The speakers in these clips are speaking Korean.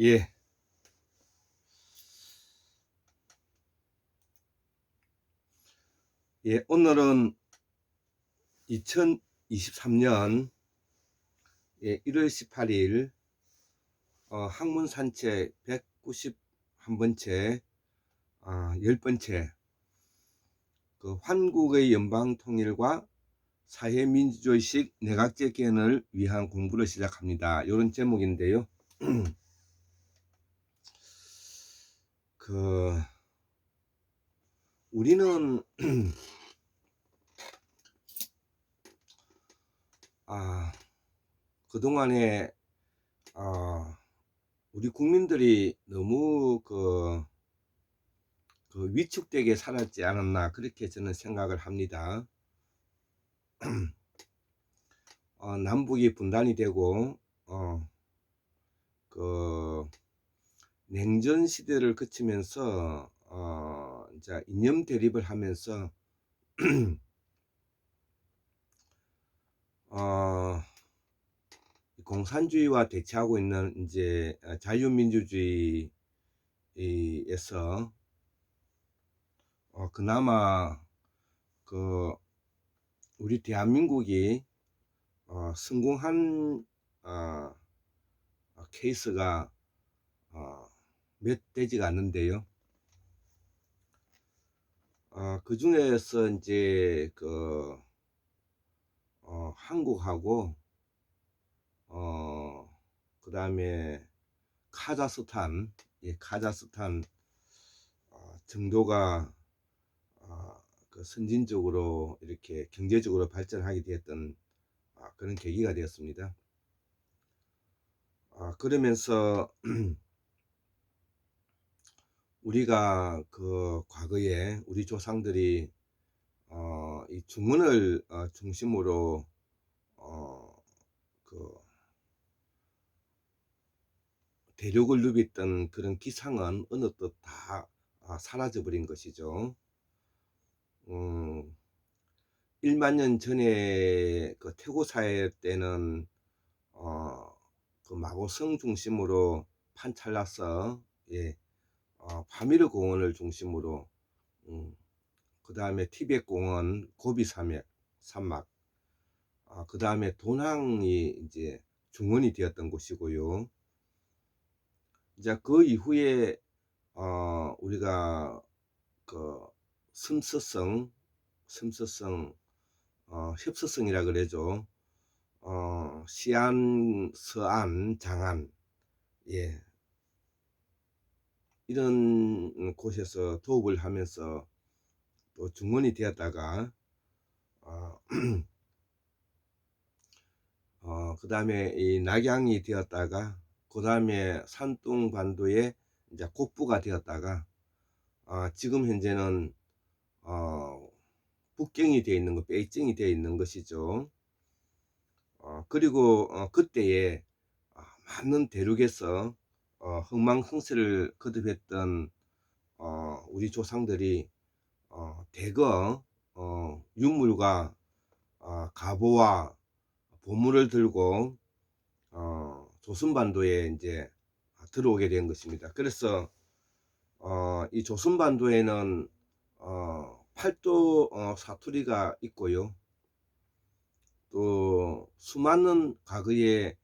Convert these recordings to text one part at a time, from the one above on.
예, 오늘은 2023년 1월 18일 학문 산책 191번째 10번째 그 한국의 연방 통일과 사회민주주의식 내각제 개헌을 위한 공부를 시작합니다. 이런 제목인데요. 우리는 그동안에 우리 국민들이 너무 위축되게 살았지 않았나, 그렇게 저는 생각을 합니다. 남북이 분단이 되고 냉전 시대를 거치면서 이제 이념 대립을 하면서 공산주의와 대치하고 있는 이제 자유민주주의에서 그나마 우리 대한민국이 성공한 케이스가 몇 되지가 않는데요. 그 중에서 이제 한국하고 그 다음에 카자흐스탄 정도가 선진적으로 이렇게 경제적으로 발전하게 되었던 그런 계기가 되었습니다. 그러면서 우리가 과거에 우리 조상들이 이 중원을 중심으로 대륙을 누볐던 그런 기상은 어느 때 다 사라져 버린 것이죠. 1만 년 전에 태고 사회 때는 마고성 중심으로 판찰라서 파미르 공원을 중심으로 그 다음에 티베트 공원, 고비 산막, 그 다음에 도낭이 이제 중원이 되었던 곳이고요. 이제 그 이후에 우리가 섬서성 협서성이라 그러죠. 시안, 서안, 장안, 이런 곳에서 도읍을 하면서 또 중원이 되었다가 그 다음에 이 낙양이 되었다가 그 다음에 산둥반도에 이제 곡부가 되었다가 지금 현재는 북경이 되어 있는 것, 베이징이 되어 있는 것이죠. 그리고 그때에 많은 대륙에서 흥망성쇠를 거듭했던 우리 조상들이 대거 유물과 가보와 보물을 들고 조선반도에 이제 들어오게 된 것입니다. 그래서 이 조선반도에는 팔도 사투리가 있고요. 또 수많은 과거에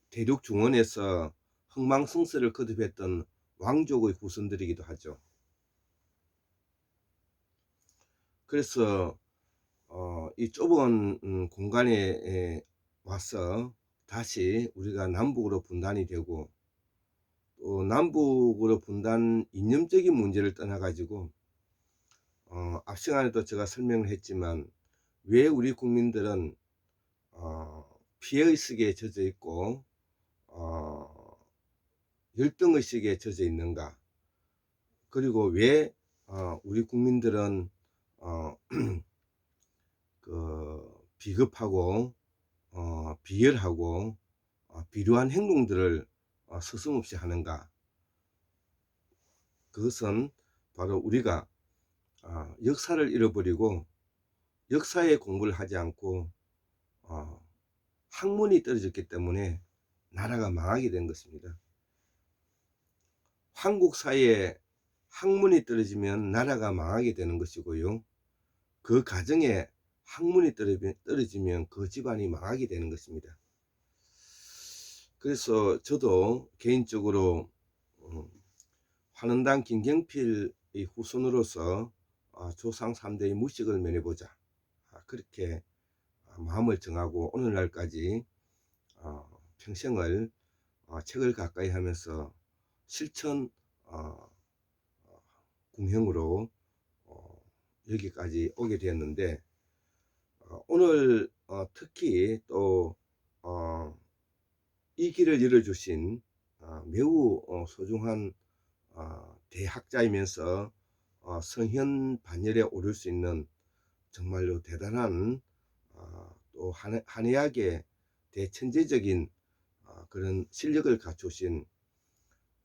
대륙 중원에서 흥망성쇠를 거듭했던 왕족의 후손들이기도 하죠. 그래서 이 좁은 공간에 와서 다시 우리가 남북으로 분단이 되고, 또 남북으로 분단 이념적인 문제를 떠나 가지고 앞 시간에도 제가 설명을 했지만 왜 우리 국민들은 피해의식에 젖어 있고 열등의식에 젖어 있는가, 그리고 왜 우리 국민들은 비겁하고 비열하고 비루한 행동들을 서슴없이 하는가. 그것은 바로 우리가 역사를 잃어버리고 역사의 공부를 하지 않고 학문이 떨어졌기 때문에 나라가 망하게 된 것입니다. 한국 사회에 학문이 떨어지면 나라가 망하게 되는 것이고요. 그 가정에 학문이 떨어지면 그 집안이 망하게 되는 것입니다. 그래서 저도 개인적으로 환원당 김경필의 후손으로서 조상 3대의 무식을 면해보자, 그렇게 마음을 정하고 오늘날까지 평생을 책을 가까이 하면서 실천 궁형으로 여기까지 오게 되었는데, 오늘 특히 또 이 길을 열어주신 매우 소중한 대학자이면서 성현 반열에 오를 수 있는 정말로 대단한 또 한의학의 대천재적인 그런 실력을 갖추신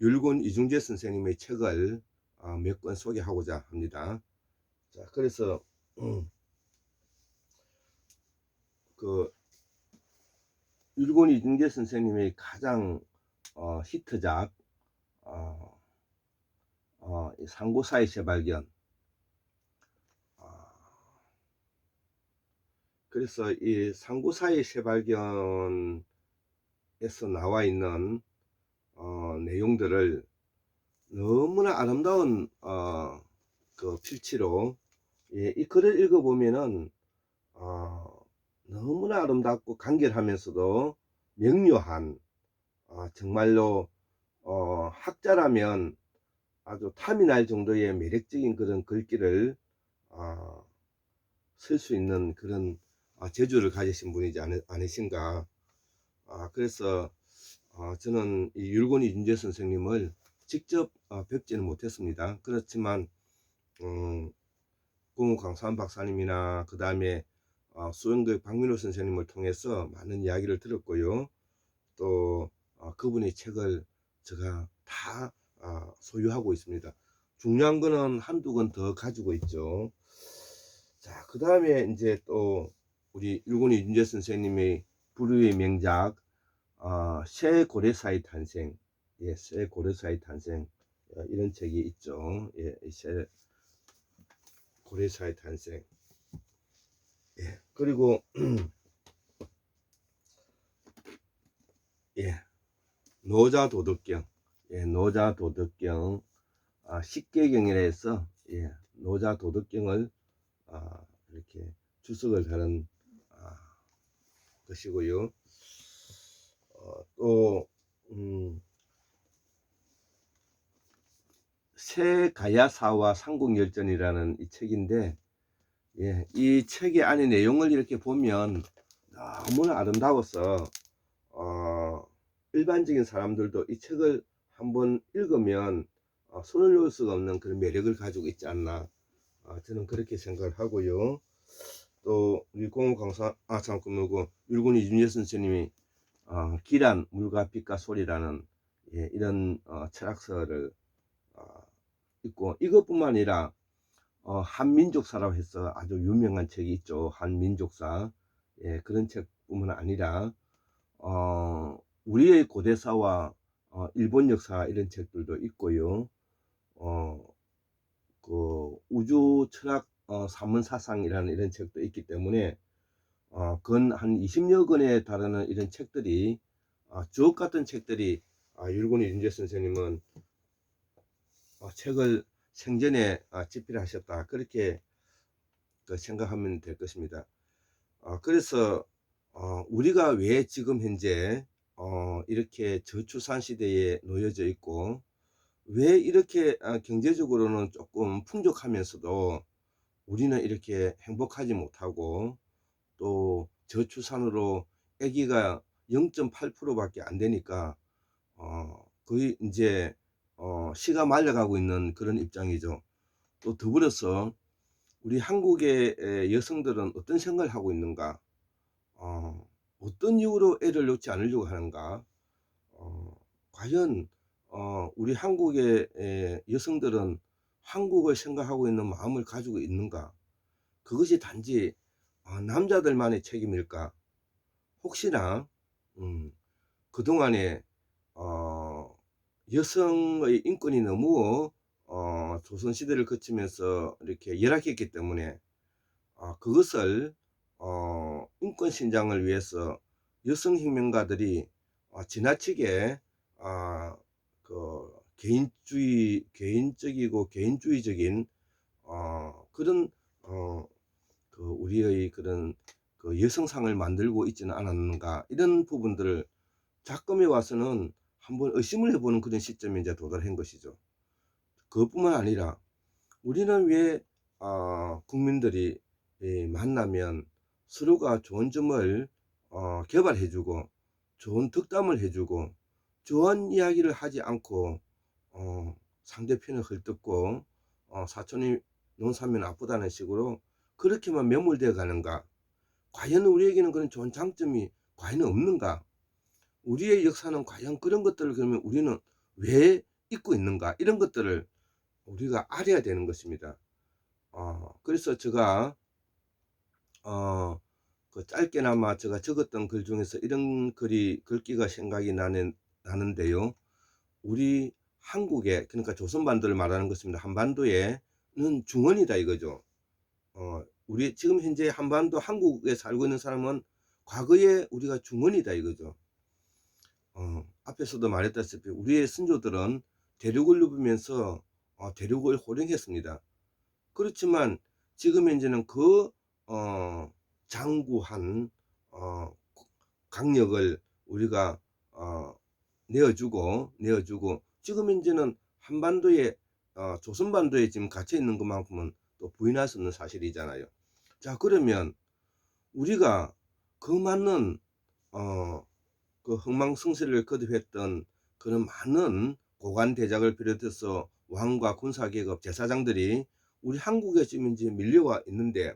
율곤 이중재 선생님의 책을 몇 권 소개하고자 합니다. 자, 그래서 그 율곤 이중재 선생님의 가장 히트작 상고사의 재발견. 그래서 이 상고사의 재발견에서 나와 있는 내용들을 너무나 아름다운 그 필치로, 이 글을 읽어보면은 너무나 아름답고 간결하면서도 명료한, 정말로 학자라면 아주 탐이 날 정도의 매력적인 그런 글귀를 쓸 수 있는 그런 재주를 가지신 분이지 않으신가. 그래서 저는 이 율곤 이준재 선생님을 직접 뵙지는 못했습니다. 그렇지만 공우 강산 박사님이나 그 다음에 수영교육 박민호 선생님을 통해서 많은 이야기를 들었고요. 또 그분의 책을 제가 다 소유하고 있습니다. 중요한 거는 한두 권 더 가지고 있죠. 자, 그 다음에 이제 또 우리 율곤 이준재 선생님의 불후의 명작 새 고래사의 탄생, 새 고래사의 탄생, 이런 책이 있죠. 새 고래사의 탄생. 그리고 노자도덕경, 노자도덕경 식계경이라 해서 노자도덕경을 이렇게 주석을 하는 것이고요. 또 새가야사와 삼국열전이라는 이 책인데, 이 책의 안에 내용을 이렇게 보면 너무나 아름다워서 일반적인 사람들도 이 책을 한번 읽으면 손을 놓을 수가 없는 그런 매력을 가지고 있지 않나, 저는 그렇게 생각을 하고요. 또 우리 공강사 율곤 이준재 선생님이 기란 물과 빛과 소리라는 이런 철학서를 있고, 이것뿐만 아니라 한민족사라고 해서 아주 유명한 책이 있죠. 한민족사. 그런 책뿐만 아니라 우리의 고대사와 일본 역사, 이런 책들도 있고요. 그 우주 철학 사문사상이라는 이런 책도 있기 때문에 건 한 20여 권에 달하는 이런 책들이, 주옥 같은 책들이, 율곤 이준재 선생님은 책을 생전에 집필하셨다, 그렇게 생각하면 될 것입니다. 그래서 우리가 왜 지금 현재 이렇게 저출산 시대에 놓여져 있고, 왜 이렇게 경제적으로는 조금 풍족하면서도 우리는 이렇게 행복하지 못하고, 또 저출산으로 아기가 0.8%밖에 안 되니까 거의 이제 시가 말려가고 있는 그런 입장이죠. 또 더불어서 우리 한국의 여성들은 어떤 생각을 하고 있는가, 어떤 이유로 애를 놓지 않으려고 하는가, 과연 우리 한국의 여성들은 한국을 생각하고 있는 마음을 가지고 있는가, 그것이 단지 남자들만의 책임일까, 혹시나 그동안에 여성의 인권이 너무 조선시대를 거치면서 이렇게 열악했기 때문에 그것을 인권 신장을 위해서 여성혁명가들이 지나치게 그 개인적이고 개인주의적인 그런 그 우리의 그런 그 여성상을 만들고 있지는 않았는가, 이런 부분들을 작금에 와서는 한번 의심을 해보는 그런 시점에 이제 도달한 것이죠. 그것뿐만 아니라 우리는 왜 국민들이 만나면 서로가 좋은 점을 개발해주고 좋은 덕담을 해주고 좋은 이야기를 하지 않고 상대편을 헐뜯고 사촌이 논사면 아프다는 식으로 그렇게만 매몰되어 가는가? 과연 우리에게는 그런 좋은 장점이 과연 없는가? 우리의 역사는 과연 그런 것들을 그러면 우리는 왜 잊고 있는가? 이런 것들을 우리가 알아야 되는 것입니다. 그래서 제가 그 짧게나마 제가 적었던 글 중에서 이런 글이 글귀가 생각이 나는데요. 우리 한국에, 그러니까 조선반도를 말하는 것입니다. 한반도에는 중원이다 이거죠. 우리 지금 현재 한반도 한국에 살고 있는 사람은 과거에 우리가 중원이다 이거죠. 앞에서도 말했다시피 우리의 선조들은 대륙을 누비면서 대륙을 호령했습니다. 그렇지만 지금 현재는 그 장구한 강력을 우리가 내어주고 지금 현재는 한반도에 조선반도에 지금 갇혀 있는 것만큼은 또 부인할 수 없는 사실이잖아요. 자, 그러면 우리가 그 많은 그 흥망성쇠를 거듭했던 그런 많은 고관대작을 비롯해서 왕과 군사계급 제사장들이 우리 한국에 지금 이제 밀려와 있는데,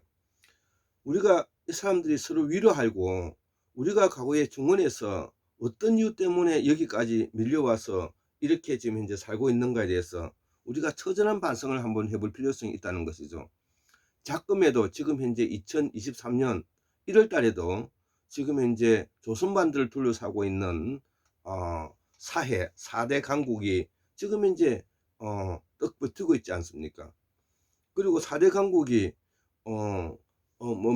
우리가 이 사람들이 서로 위로하고 우리가 과거에 중원에서 어떤 이유 때문에 여기까지 밀려와서 이렇게 지금 현재 살고 있는가에 대해서 우리가 처절한 반성을 한번 해볼 필요성이 있다는 것이죠. 작금에도 지금 현재 2023년 1월 달에도 지금 현재 조선반도를 둘러싸고 있는 사해 4대 강국이 지금 현재 떡 버티고 있지 않습니까? 그리고 4대 강국이 뭐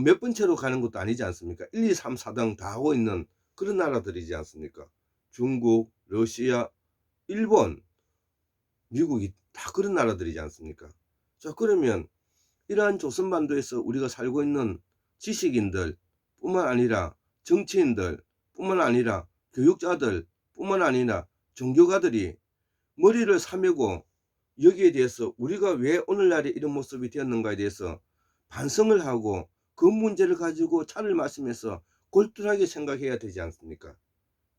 몇 번째로 가는 것도 아니지 않습니까? 1, 2, 3, 4등 다 하고 있는 그런 나라들이지 않습니까? 중국, 러시아, 일본, 미국이 다 그런 나라들이지 않습니까? 자, 그러면 이러한 조선반도에서 우리가 살고 있는 지식인들 뿐만 아니라 정치인들 뿐만 아니라 교육자들 뿐만 아니라 종교가들이 머리를 사매고 여기에 대해서 우리가 왜 오늘날에 이런 모습이 되었는가에 대해서 반성을 하고 그 문제를 가지고 차를 마시면서 골똘하게 생각해야 되지 않습니까?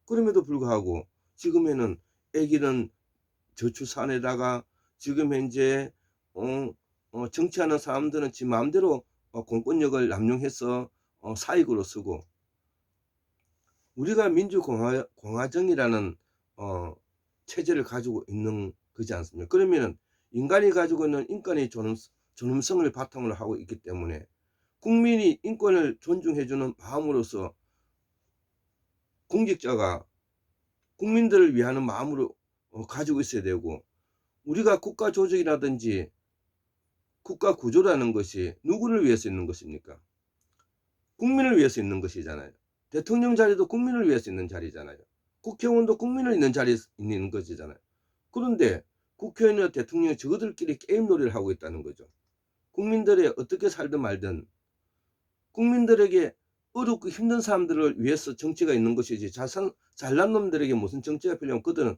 그럼에도 불구하고 지금에는 애기는 저출산에다가 지금 현재 정치하는 사람들은 지 마음대로 공권력을 남용해서 사익으로 쓰고, 우리가 민주공화정이라는 체제를 가지고 있는 거지 않습니까? 그러면 인간이 가지고 있는 인간의 존엄성을 바탕으로 하고 있기 때문에 국민이 인권을 존중해주는 마음으로서 공직자가 국민들을 위하는 마음으로 가지고 있어야 되고, 우리가 국가 조직이라든지 국가 구조라는 것이 누구를 위해서 있는 것입니까? 국민을 위해서 있는 것이잖아요. 대통령 자리도 국민을 위해서 있는 자리잖아요. 국회의원도 국민을 있는 자리에 있는 것이잖아요. 그런데 국회의원이나 대통령이 저들끼리 게임놀이를 하고 있다는 거죠. 국민들이 어떻게 살든 말든 국민들에게 어렵고 힘든 사람들을 위해서 정치가 있는 것이지, 잘난 놈들에게 무슨 정치가 필요하면 그들은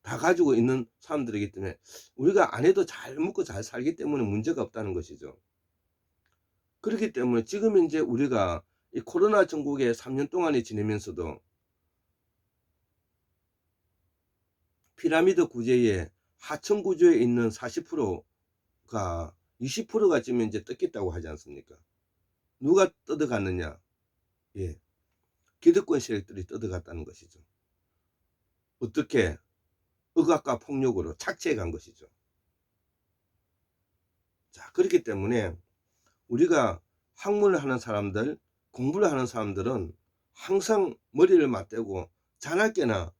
다 가지고 있는 사람들이기 때문에 우리가 안 해도 잘 먹고 잘 살기 때문에 문제가 없다는 것이죠. 그렇기 때문에 지금 이제 우리가 이 코로나 전국에 3년 동안에 지내면서도 피라미드 구조에 하천 구조에 있는 40%가 20%가 지금 이제 뜯겼다고 하지 않습니까? 누가 뜯어갔느냐? 예, 기득권 세력들이 뜯어갔다는 것이죠. 어떻게? 억압과 폭력으로 착취해 간 것이죠. 자, 그렇기 때문에 우리가 학문을 하는 사람들, 공부를 하는 사람들은 항상 머리를 맞대고 자나깨나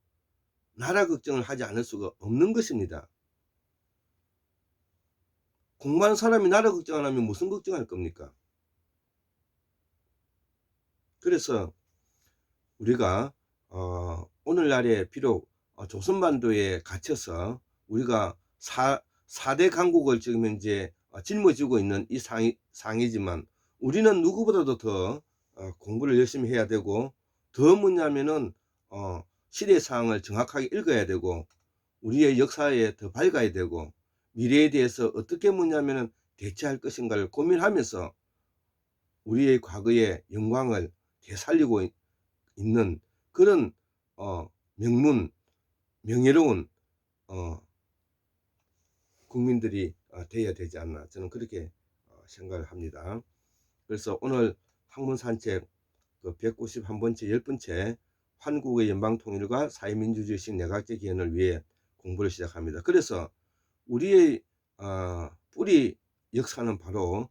나라 걱정을 하지 않을 수가 없는 것입니다. 공부하는 사람이 나라 걱정 안 하면 무슨 걱정할 겁니까? 그래서 우리가 오늘날에 비록 조선반도에 갇혀서 우리가 4대 강국을 지금 현재 짊어지고 있는 이 상이지만 우리는 누구보다도 더 공부를 열심히 해야 되고, 더 뭐냐면은 시대 상황을 정확하게 읽어야 되고, 우리의 역사에 더 밝아야 되고, 미래에 대해서 어떻게 뭐냐면은 대처할 것인가를 고민하면서 우리의 과거의 영광을 되살리고 있는 그런 명문 명예로운 국민들이 되어야 되지 않나, 저는 그렇게 생각을 합니다. 그래서 오늘 학문 산책 그 191번째 10번째 한국의 연방통일과 사회민주주의식 내각제 개헌을 위해 공부를 시작합니다. 그래서 우리의 뿌리 역사는 바로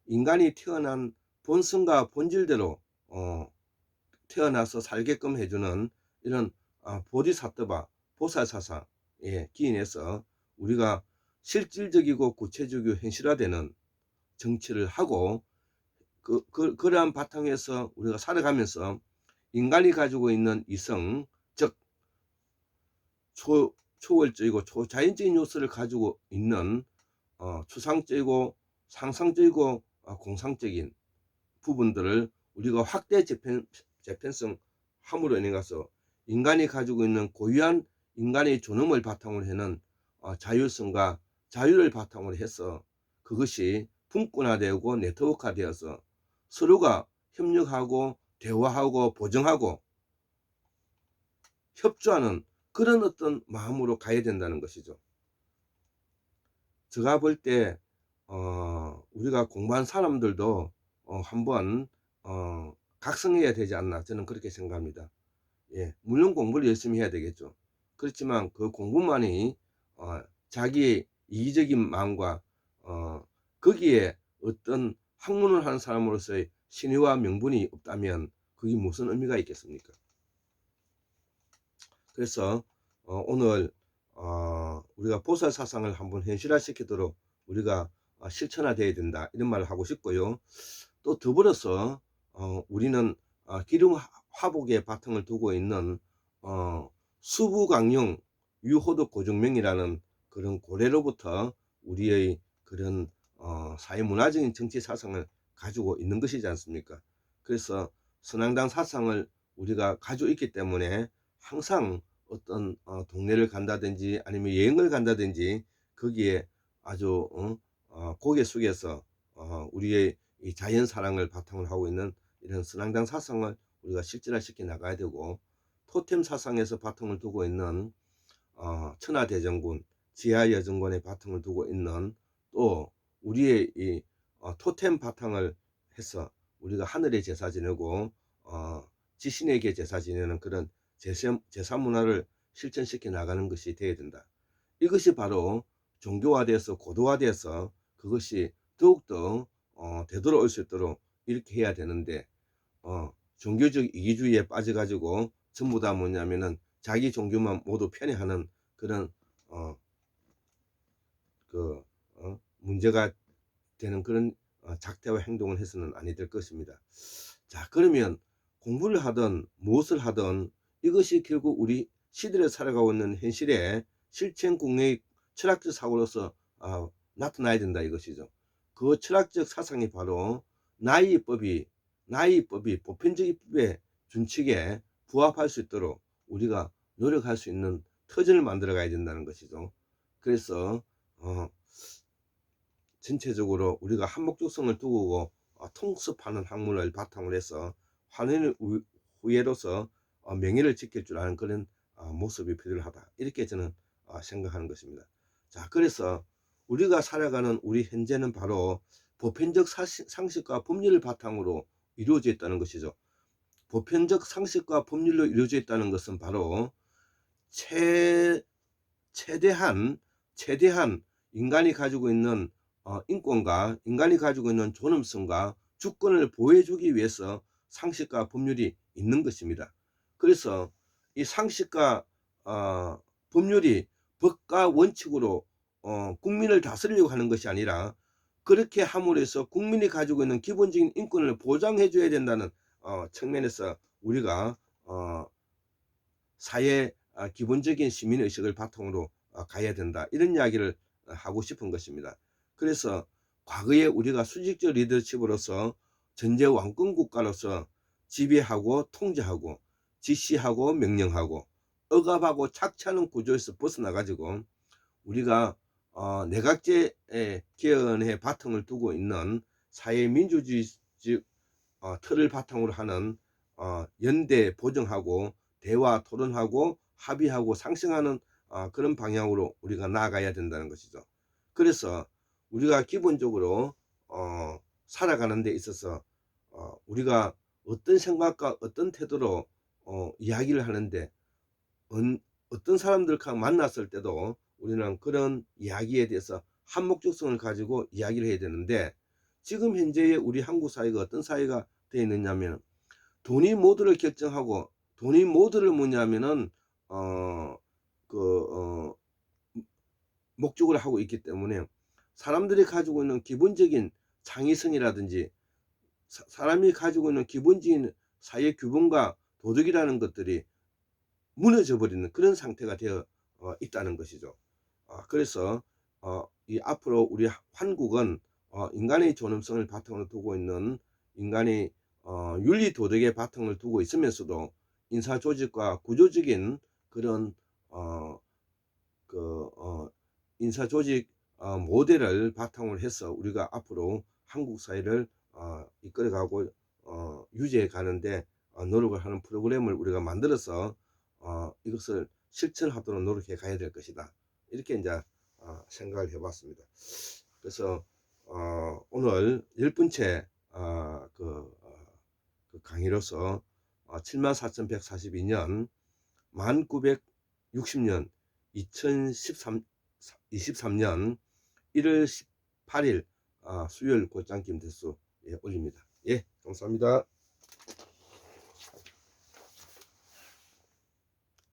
인간이 태어난 본성과 본질대로 태어나서 살게끔 해주는 이런 보디사트바 보살사상에 기인해서 우리가 실질적이고 구체적이고 현실화되는 정치를 하고, 그러한 바탕에서 우리가 살아가면서 인간이 가지고 있는 이성, 즉 초월적이고 초자연적인 요소를 가지고 있는 추상적이고 상상적이고 공상적인 부분들을 우리가 확대 재편성 함으로 인해서 인간이 가지고 있는 고유한 인간의 존엄을 바탕으로 하는 자율성과 자유를 바탕으로 해서 그것이 분권화되고 네트워크화되어서 서로가 협력하고 대화하고 보정하고 협조하는 그런 어떤 마음으로 가야 된다는 것이죠. 제가 볼 때 우리가 공부한 사람들도 한번 각성해야 되지 않나, 저는 그렇게 생각합니다. 예, 물론 공부를 열심히 해야 되겠죠. 그렇지만 그 공부만이 자기의 이기적인 마음과 거기에 어떤 학문을 하는 사람으로서의 신의와 명분이 없다면 그게 무슨 의미가 있겠습니까? 그래서 오늘 우리가 보살사상을 한번 현실화시키도록 우리가 실천화되어야 된다, 이런 말을 하고 싶고요. 또 더불어서 우리는 기름 화복에 바탕을 두고 있는 수부강용 유호도 고정명이라는 그런 고래로부터 우리의 그런 사회문화적인 정치 사상을 가지고 있는 것이지 않습니까? 그래서 선앙당 사상을 우리가 가지고 있기 때문에 항상 어떤 동네를 간다든지 아니면 여행을 간다든지 거기에 아주 고개 숙여서 우리의 이 자연 사랑을 바탕으로 하고 있는 이런 선앙당 사상을 우리가 실질화시켜 나가야 되고, 토템 사상에서 바탕을 두고 있는 천하대전군 지하여정군의 바탕을 두고 있는, 또 우리의 이 토템 바탕을 해서 우리가 하늘의 제사 지내고 지신에게 제사 지내는 그런 제사 문화를 실천시켜 나가는 것이 되어야 된다. 이것이 바로 종교화돼서 고도화돼서 그것이 더욱더 되돌아올 수 있도록 이렇게 해야 되는데, 종교적 이기주의에 빠져가지고 전부 다 뭐냐면은 자기 종교만 모두 편애하는 그런 문제가 되는 그런 작태와 행동을 해서는 아니 될 것입니다. 자, 그러면 공부를 하든 무엇을 하든 이것이 결국 우리 시대를 살아가고 있는 현실의 실천 국내의 철학적 사고로서 나타나야 된다, 이것이죠. 그 철학적 사상이 바로 나이법이 보편적 법의 준칙에 부합할 수 있도록 우리가 노력할 수 있는 터전을 만들어 가야 된다는 것이죠. 그래서 전체적으로 우리가 한목적성을 두고 통습하는 학문을 바탕으로 해서 환원 후예로서 명예를 지킬 줄 아는 그런 모습이 필요하다, 이렇게 저는 생각하는 것입니다. 자, 그래서 우리가 살아가는 우리 현재는 바로 보편적 상식과 법률을 바탕으로 이루어져 있다는 것이죠. 보편적 상식과 법률로 이루어져 있다는 것은 바로 최대한 인간이 가지고 있는 인권과 인간이 가지고 있는 존엄성과 주권을 보호해주기 위해서 상식과 법률이 있는 것입니다. 그래서 이 상식과 법률이 법과 원칙으로 국민을 다스리려고 하는 것이 아니라 그렇게 함으로 해서 국민이 가지고 있는 기본적인 인권을 보장해 줘야 된다는 측면에서 우리가 사회 기본적인 시민의식을 바탕으로 가야 된다, 이런 이야기를 하고 싶은 것입니다. 그래서 과거에 우리가 수직적 리더십으로서 전제 왕권 국가로서 지배하고 통제하고 지시하고 명령하고 억압하고 착취하는 구조에서 벗어나 가지고 우리가 내각제 개헌의 바탕을 두고 있는 사회민주주의 틀을 바탕으로 하는 연대 보정하고 대화 토론하고 합의하고 상생하는 그런 방향으로 우리가 나아가야 된다는 것이죠. 그래서 우리가 기본적으로 살아가는 데 있어서 우리가 어떤 생각과 어떤 태도로 이야기를 하는데 어떤 사람들과 만났을 때도 우리는 그런 이야기에 대해서 한목적성을 가지고 이야기를 해야 되는데, 지금 현재의 우리 한국 사회가 어떤 사회가 되어 있느냐면 돈이 모두를 결정하고 돈이 모두를 뭐냐면은 목적으로 하고 있기 때문에 사람들이 가지고 있는 기본적인 창의성이라든지 사람이 가지고 있는 기본적인 사회 규범과 도덕이라는 것들이 무너져 버리는 그런 상태가 되어 있다는 것이죠. 그래서 이 앞으로 우리 한국은 인간의 존엄성을 바탕으로 두고 있는 인간의 윤리 도덕의 바탕을 두고 있으면서도 인사 조직과 구조적인 그런 인사 조직 모델을 바탕으로 해서 우리가 앞으로 한국 사회를 이끌어가고 유지해 가는데 노력을 하는 프로그램을 우리가 만들어서 이것을 실천하도록 노력해 가야 될 것이다, 이렇게 이제 생각을 해봤습니다. 그래서 오늘 10번째 그 강의로서 74,142년 1960년 2023년 1월 18일 수요일 곧장 김대수에 올립니다. 예, 감사합니다.